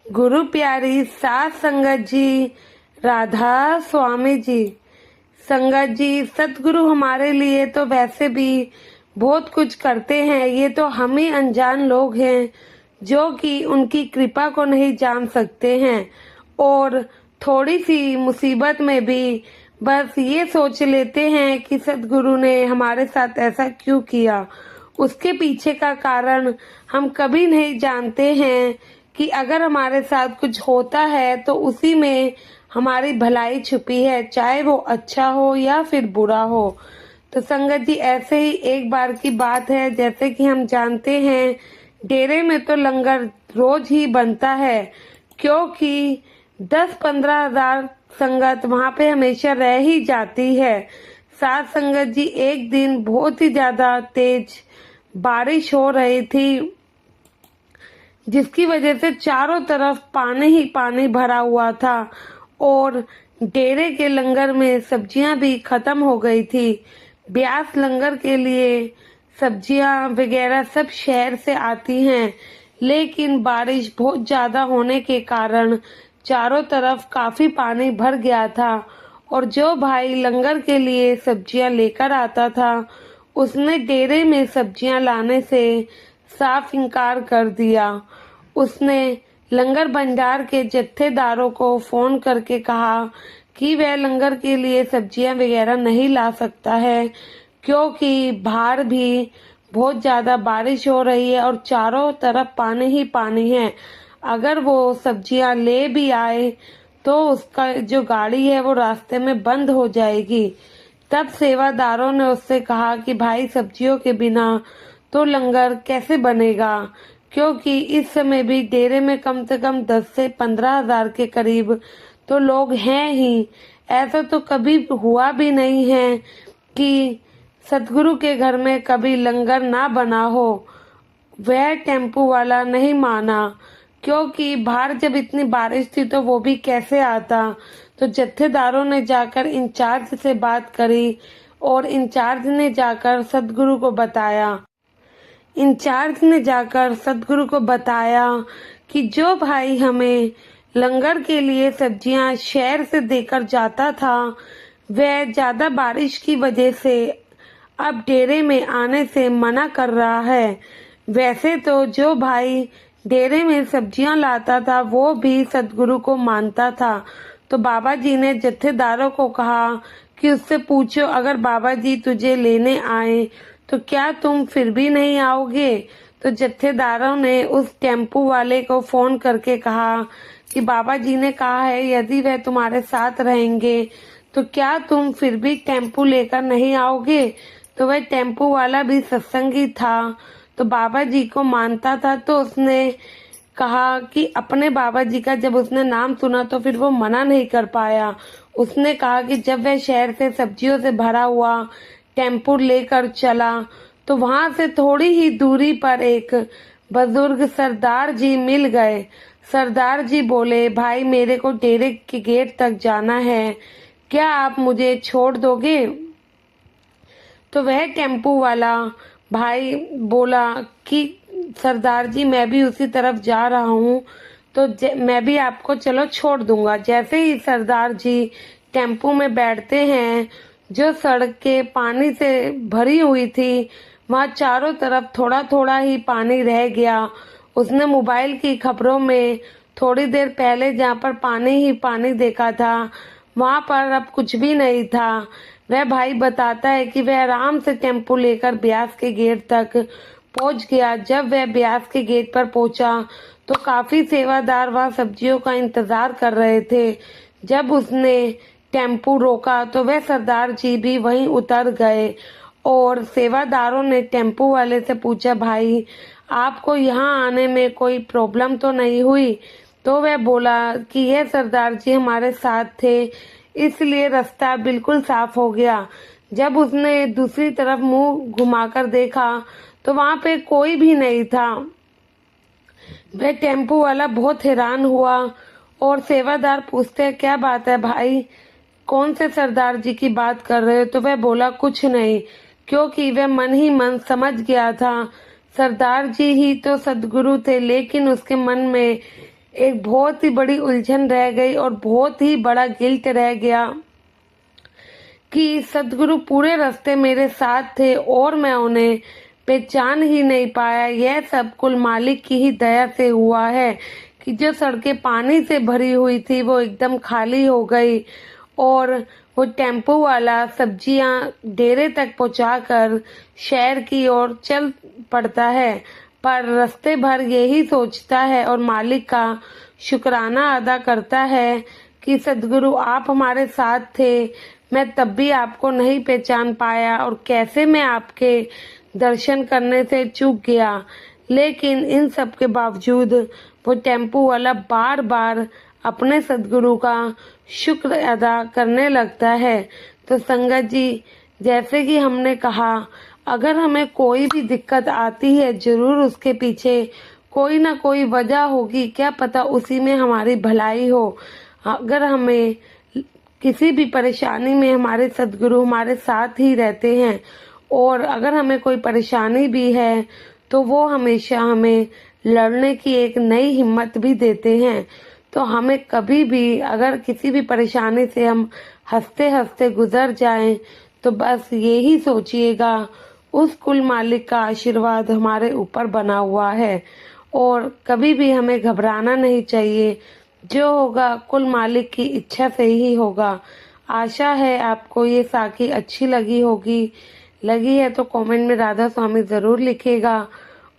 गुरु प्यारी सात संगत जी, राधा स्वामी जी। संगत जी, सतगुरु हमारे लिए तो वैसे भी बहुत कुछ करते हैं। ये तो हम ही अनजान लोग हैं जो कि उनकी कृपा को नहीं जान सकते हैं और थोड़ी सी मुसीबत में भी बस ये सोच लेते हैं कि सतगुरु ने हमारे साथ ऐसा क्यों किया। उसके पीछे का कारण हम कभी नहीं जानते हैं कि अगर हमारे साथ कुछ होता है तो उसी में हमारी भलाई छुपी है, चाहे वो अच्छा हो या फिर बुरा हो। तो संगत जी, ऐसे ही एक बार की बात है, जैसे कि हम जानते हैं डेरे में तो लंगर रोज ही बनता है, क्योंकि 10-15 हजार संगत वहां पे हमेशा रह ही जाती है। साथ संगत जी, एक दिन बहुत ही ज्यादा तेज बारिश हो रही थी, जिसकी वजह से चारों तरफ पानी ही पानी भरा हुआ था और डेरे के लंगर में सब्जियां भी खत्म हो गई थी। ब्यास लंगर के लिए सब्जियां वगैरह सब शहर से आती हैं, लेकिन बारिश बहुत ज्यादा होने के कारण चारों तरफ काफी पानी भर गया था और जो भाई लंगर के लिए सब्जियां लेकर आता था उसने डेरे में सब्जियां लाने से साफ इनकार कर दिया। उसने लंगर भंडार के जत्थेदारों को फोन करके कहा कि वह लंगर के लिए सब्जियां वगैरह नहीं ला सकता है, क्योंकि बाहर भी बहुत ज्यादा बारिश हो रही है और चारों तरफ पानी ही पानी है। अगर वो सब्जियां ले भी आए तो उसका जो गाड़ी है वो रास्ते में बंद हो जाएगी। तब सेवादारों ने उससे कहा कि भाई, सब्जियों के बिना तो लंगर कैसे बनेगा, क्योंकि इस समय भी डेरे में कम से कम 10 से 15 हजार के करीब तो लोग हैं ही। ऐसा तो कभी हुआ भी नहीं है कि सतगुरु के घर में कभी लंगर ना बना हो। वह टेम्पू वाला नहीं माना, क्योंकि बाहर जब इतनी बारिश थी तो वो भी कैसे आता। तो जत्थेदारों ने जाकर इंचार्ज से बात करी और इंचार्ज ने जाकर सतगुरु को बताया। इंचार्ज ने जाकर सतगुरु को बताया कि जो भाई हमें लंगर के लिए सब्जियां शहर से देकर जाता था, वह ज्यादा बारिश की वजह से अब डेरे में आने से मना कर रहा है। वैसे तो जो भाई डेरे में सब्जियां लाता था वो भी सतगुरु को मानता था। तो बाबा जी ने जत्थेदारों को कहा कि उससे पूछो, अगर बाबा जी तुझे लेने आए तो क्या तुम फिर भी नहीं आओगे। तो जत्थेदारों ने उस टेम्पू वाले को फोन करके कहा कि बाबा जी ने कहा है यदि वह तुम्हारे साथ रहेंगे तो क्या तुम फिर भी टेम्पू लेकर नहीं आओगे। तो वह टेम्पू वाला भी सत्संगी था, तो बाबा जी को मानता था। तो उसने कहा कि अपने बाबा जी का जब उसने नाम सुना तो फिर वो मना नहीं कर पाया। उसने कहा कि जब वह शहर से सब्जियों से भरा हुआ टेम्पू लेकर चला तो वहां से थोड़ी ही दूरी पर एक बुजुर्ग सरदार जी मिल गए। सरदार जी बोले, भाई मेरे को डेरे के गेट तक जाना है, क्या आप मुझे छोड़ दोगे। तो वह टेम्पू वाला भाई बोला कि सरदार जी, मैं भी उसी तरफ जा रहा हूँ, तो मैं भी आपको चलो छोड़ दूंगा। जैसे ही सरदार जी टेम्पू में बैठते हैं, जो सड़क के पानी से भरी हुई थी वहाँ चारों तरफ थोड़ा थोड़ा ही पानी रह गया। उसने मोबाइल की खबरों में थोड़ी देर पहले जहाँ पर पानी ही पानी देखा था वहाँ पर अब कुछ भी नहीं था। वह भाई बताता है कि वह आराम से टेम्पू लेकर ब्यास के गेट तक पहुंच गया। जब वह ब्यास के गेट पर पहुंचा तो काफी सेवादार वहां सब्जियों का इंतजार कर रहे थे। जब उसने टेम्पू रोका तो वह सरदार जी भी वहीं उतर गए और सेवादारों ने टेम्पू वाले से पूछा, भाई आपको यहाँ आने में कोई प्रॉब्लम तो नहीं हुई। तो वह बोला कि यह सरदार जी हमारे साथ थे, इसलिए रास्ता बिल्कुल साफ हो गया। जब उसने दूसरी तरफ मुंह घुमाकर देखा तो वहां पे कोई भी नहीं था। वह टेम्पू वाला बहुत हैरान हुआ और सेवादार पूछते हैं, क्या बात है भाई, कौन से सरदार जी की बात कर रहे हो। तो वह बोला, कुछ नहीं, क्योंकि वह मन ही मन समझ गया था सरदार जी ही तो सदगुरु थे, लेकिन उसके मन में एक बहुत ही बड़ी उलझन रह गई और बहुत ही बड़ा गिल्ट रह गया कि सदगुरु पूरे रास्ते मेरे साथ थे और मैं उन्हें पहचान ही नहीं पाया। यह सब कुल मालिक की ही दया से हुआ है कि जो सड़कें पानी से भरी हुई थी वो एकदम खाली हो गई और वो टेम्पो वाला सब्जियां डेरे तक पहुंचाकर शहर की ओर चल पड़ता है, पर रास्ते भर यही सोचता है और मालिक का शुक्राना अदा करता है कि सदगुरु आप हमारे साथ थे। मैं तब भी आपको नहीं पहचान पाया और कैसे मैं आपके दर्शन करने से चूक गया। लेकिन इन सब के बावजूद वो टेम्पो वाला बार बार अपने सदगुरु का शुक्र अदा करने लगता है। तो संगत जी, जैसे कि हमने कहा, अगर हमें कोई भी दिक्कत आती है जरूर उसके पीछे कोई ना कोई वजह होगी, क्या पता उसी में हमारी भलाई हो। अगर हमें किसी भी परेशानी में हमारे सदगुरु हमारे साथ ही रहते हैं और अगर हमें कोई परेशानी भी है तो वो हमेशा हमें लड़ने की एक नई हिम्मत भी देते हैं। तो हमें कभी भी अगर किसी भी परेशानी से हम हंसते हंसते गुजर जाएं तो बस यही सोचिएगा उस कुल मालिक का आशीर्वाद हमारे ऊपर बना हुआ है और कभी भी हमें घबराना नहीं चाहिए। जो होगा कुल मालिक की इच्छा से ही होगा। आशा है आपको ये साखी अच्छी लगी होगी। लगी है तो कमेंट में राधा स्वामी जरूर लिखेगा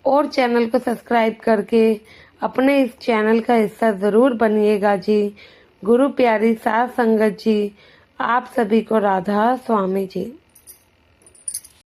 और चैनल को सब्सक्राइब करके अपने इस चैनल का हिस्सा जरूर बनिएगा जी। गुरु प्यारी साथ संगत जी, आप सभी को राधा स्वामी जी।